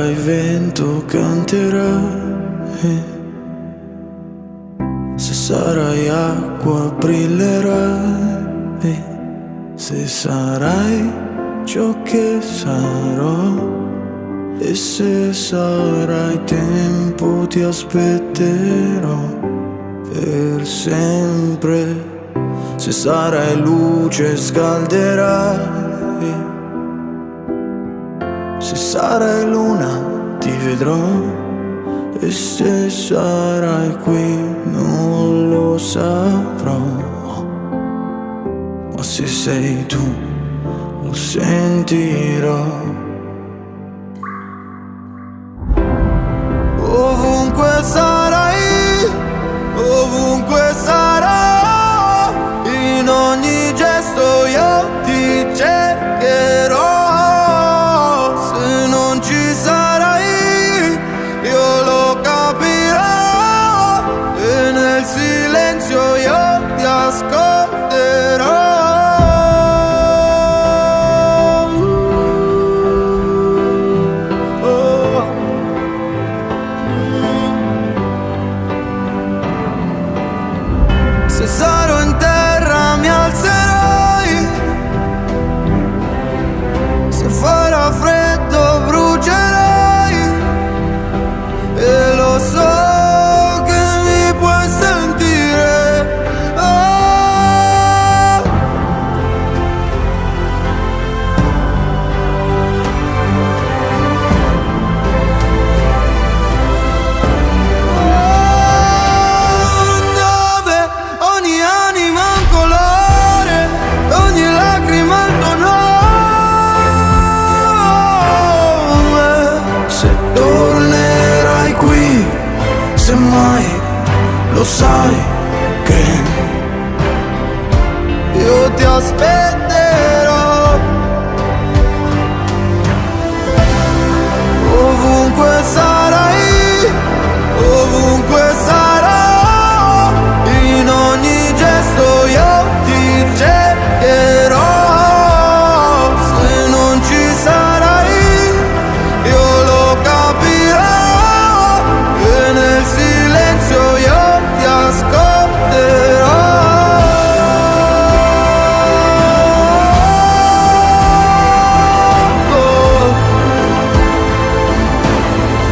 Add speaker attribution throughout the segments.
Speaker 1: sarai vento canterai, se sarai acqua brillerai, se sarai ciò che sarò, e se sarai tempo ti aspetterò per sempre. Se sarai luce scalderai, se sarai luna ti vedrò, e se sarai qui non lo saprò, ma se sei tu lo sentirò. Ovunque sarai, ovunque sarò, in ogni gesto io ti cercherò. Se non ci sarai, io lo capirò, e nel silenzio io ti ascolterò. Se sarò in terra mi alzerai, se farà freddo brucerai, e lo so che mi puoi sentire. Oh. Dove ogni anima ha un colore, ogni lacrima ha il tuo nome. Se tornerai qui, semmai lo sai che io ti aspetterò. Ovunque sarai, ovunque sarò, in ogni gesto io ti cercherò. Se non ci sarai, io lo capirò, e nel silenzio io ti ascolterò.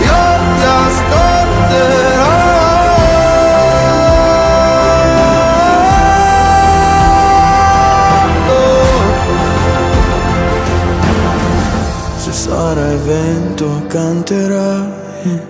Speaker 1: Io ti ascolterò. Se sarai vento canterai,